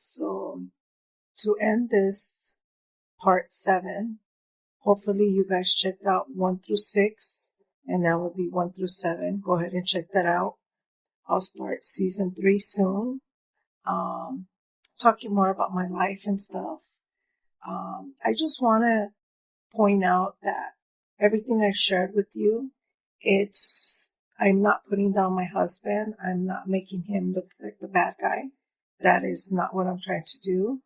So to end this part 7, hopefully you guys checked out 1 through 6, and that will be 1 through 7. Go ahead and check that out. I'll start season 3 soon. Talking more about my life and stuff. I just want to point out that everything I shared with you, I'm not putting down my husband. I'm not making him look like the bad guy. That is not what I'm trying to do.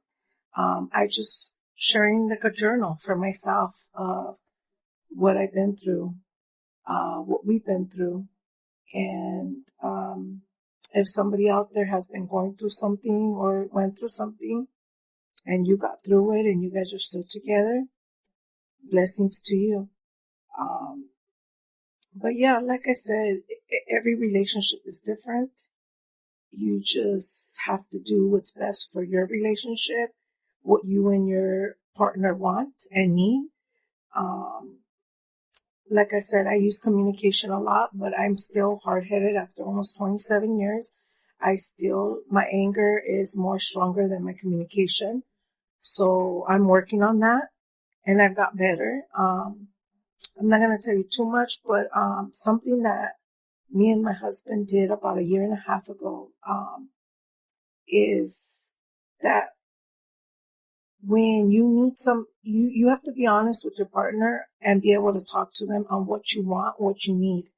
I just sharing like a journal for myself of what I've been through, what we've been through. And if somebody out there has been going through something or went through something and you got through it and you guys are still together, blessings to you. But yeah, like I said, every relationship is different. You just have to do what's best for your relationship, what you and your partner want and need. Like I said, I use communication a lot, but I'm still hard-headed after almost 27 years. My anger is more stronger than my communication. So I'm working on that and I've got better. I'm not going to tell you too much, but something that me and my husband did about a year and a half ago is that when you need you have to be honest with your partner and be able to talk to them on what you want, what you need,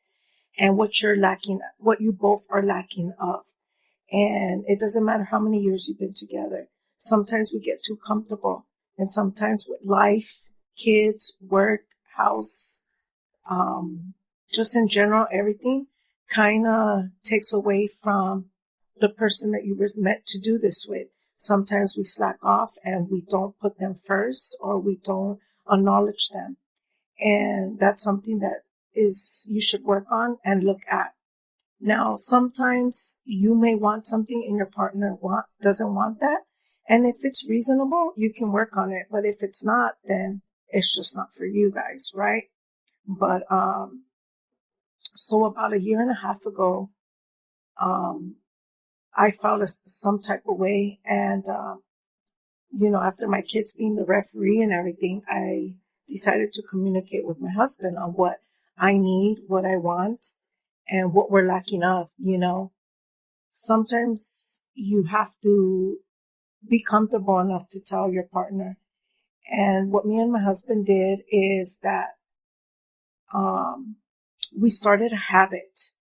and what you're lacking, what you both are lacking of. And it doesn't matter how many years you've been together. Sometimes we get too comfortable, and sometimes with life, kids, work, house, just in general, everything kind of takes away from the person that you were meant to do this with. Sometimes we slack off and we don't put them first, or we don't acknowledge them. And that's something that you should work on and look at. Now, sometimes you may want something and your partner doesn't want that. And if it's reasonable, you can work on it. But if it's not, then it's just not for you guys, right? But, so about a year and a half ago, I felt some type of way. And, after my kids being the referee and everything, I decided to communicate with my husband on what I need, what I want, and what we're lacking of. Sometimes you have to be comfortable enough to tell your partner. And what me and my husband did is that we started a habit.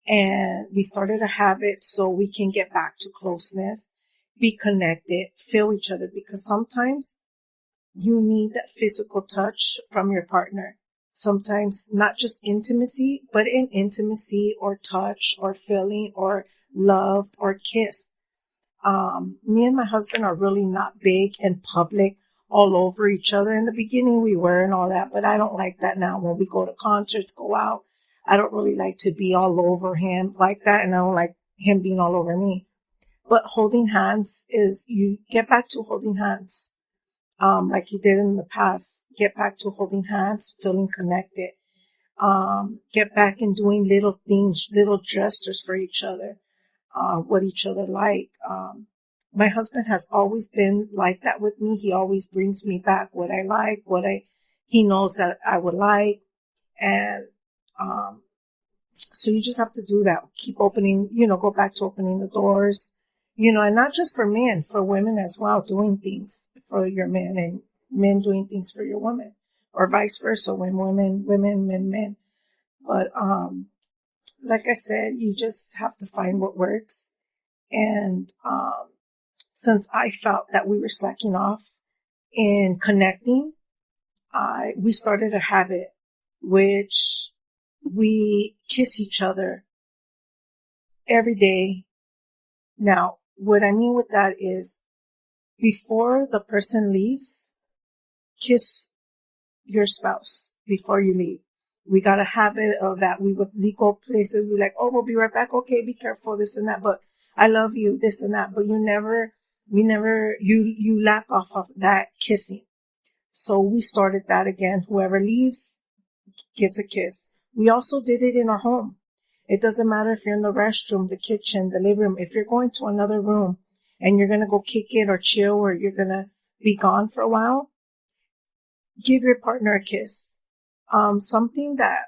And we started a habit so we can get back to closeness, be connected, feel each other, because sometimes you need that physical touch from your partner. Sometimes not just intimacy, but in intimacy or touch or feeling or loved or kissed. Me and my husband are really not big in public all over each other. In the beginning we were and all that, but I don't like that now. When we go to concerts, go out, I don't really like to be all over him like that, and I don't like him being all over me. But holding hands you get back to holding hands, like you did in the past. Get back to holding hands, feeling connected. Get back and doing little things, little gestures for each other, what each other like. My husband has always been like that with me. He always brings me back what I like, he knows that I would like. And, so you just have to do that. Keep opening, go back to opening the doors, and not just for men, for women as well, doing things for your men and men doing things for your women, or vice versa, when women, men. But, like I said, you just have to find what works. And, since I felt that we were slacking off in connecting, we started a habit, which we kiss each other every day. Now, what I mean with that is, before the person leaves, kiss your spouse before you leave. We got a habit of that. We would go places, we're like, oh, we'll be right back. Okay, be careful, this and that. But I love you, this and that. But you lack off of that kissing. So we started that again. Whoever leaves gives a kiss. We also did it in our home. It doesn't matter if you're in the restroom, the kitchen, the living room. If you're going to another room and you're going to go kick it or chill or you're going to be gone for a while, give your partner a kiss. Something that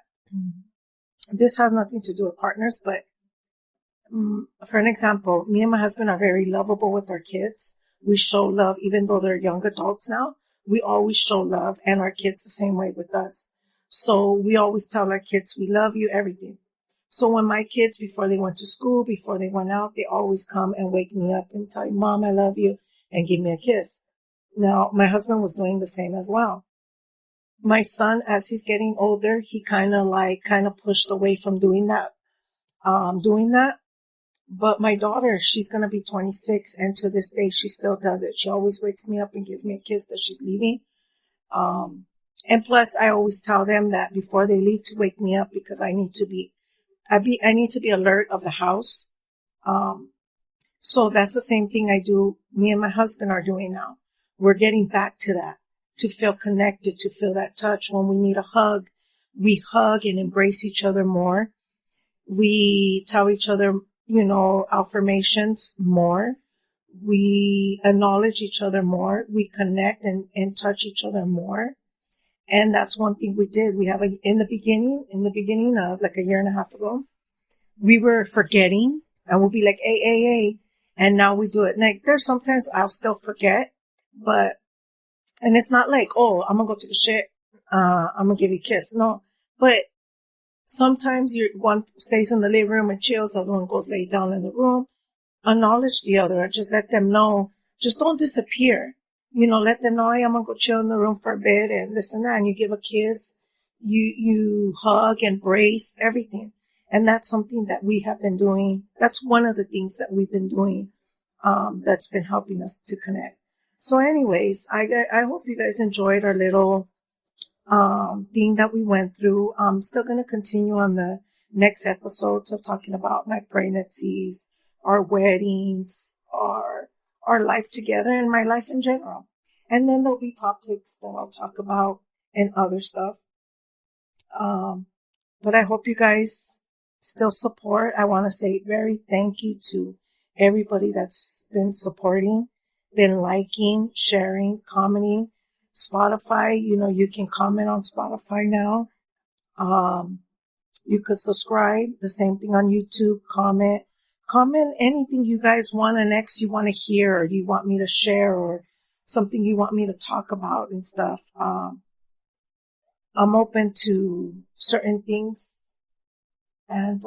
this has nothing to do with partners, but for an example, me and my husband are very lovable with our kids. We show love, even though they're young adults now. We always show love, and our kids the same way with us. So we always tell our kids, we love you, everything. So when my kids, before they went to school, before they went out, they always come and wake me up and tell me, Mom, I love you, and give me a kiss. Now, my husband was doing the same as well. My son, as he's getting older, he kind of pushed away from doing that. But my daughter, she's going to be 26, and to this day, she still does it. She always wakes me up and gives me a kiss that she's leaving. And plus, I always tell them that before they leave to wake me up, because I need to be alert of the house. So that's the same thing I do. Me and my husband are doing now. We're getting back to that, to feel connected, to feel that touch. When we need a hug, we hug and embrace each other more. We tell each other, affirmations more. We acknowledge each other more. We connect and touch each other more. And that's one thing we did. We have in the beginning of like a year and a half ago, we were forgetting and we'll be like, hey. And now we do it. Like there's sometimes I'll still forget, and it's not like, oh, I'm going to go take a shit. I'm going to give you a kiss. No, but sometimes one stays in the living room and chills. The other one goes lay down in the room. Acknowledge the other. Just let them know. Just don't disappear. Let them know, hey, I'm going to go chill in the room for a bit and this and that. And you give a kiss. You hug, embrace, everything. And that's something that we have been doing. That's one of the things that we've been doing, that's been helping us to connect. So anyways, I hope you guys enjoyed our little thing that we went through. I'm still going to continue on the next episodes of talking about my pregnancies, our weddings, our life together, and my life in general. And then there'll be topics that I'll talk about and other stuff. But I hope you guys still support. I want to say very thank you to everybody that's been supporting, been liking, sharing, commenting. Spotify, you can comment on Spotify now. You could subscribe. The same thing on YouTube. Comment anything you guys want, an ex you want to hear, or you want me to share, or something you want me to talk about and stuff. I'm open to certain things. And,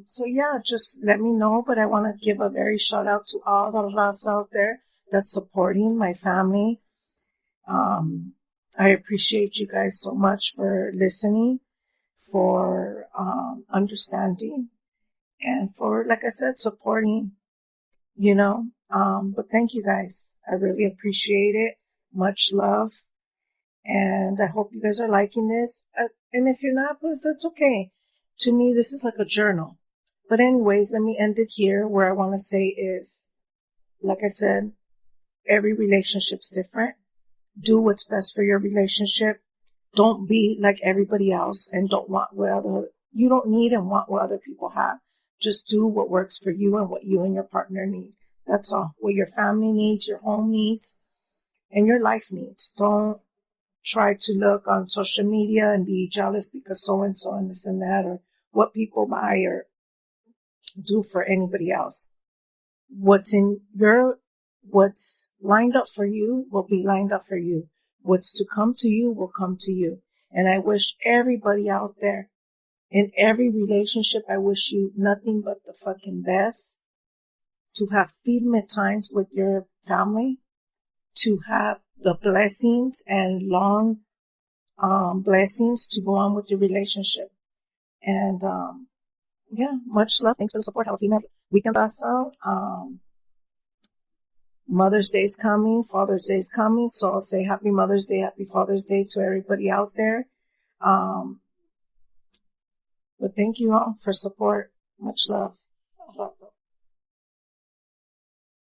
so yeah, just let me know. But I want to give a very shout out to all the raza out there that's supporting my family. I appreciate you guys so much for listening, for, understanding, and for, like I said, supporting, but thank you guys. I really appreciate it. Much love. And I hope you guys are liking this. And if you're not, pues that's okay. To me, this is like a journal. But anyways, let me end it here. Where I want to say is, like I said, every relationship's different. Do what's best for your relationship. Don't be like everybody else and don't want you don't need and want what other people have. Just do what works for you and what you and your partner need. That's all. What your family needs, your home needs, and your life needs. Don't try to look on social media and be jealous because so-and-so and this and that, or what people buy or do for anybody else. What's lined up for you will be lined up for you. What's to come to you will come to you. And I wish everybody out there, in every relationship, I wish you nothing but the fucking best. To have firme times with your family. To have the blessings and long blessings to go on with your relationship. And much love. Thanks for the support. Have a female weekend also. Mother's Day is coming, Father's Day is coming, so I'll say Happy Mother's Day, Happy Father's Day to everybody out there. But thank you all for support. Much love.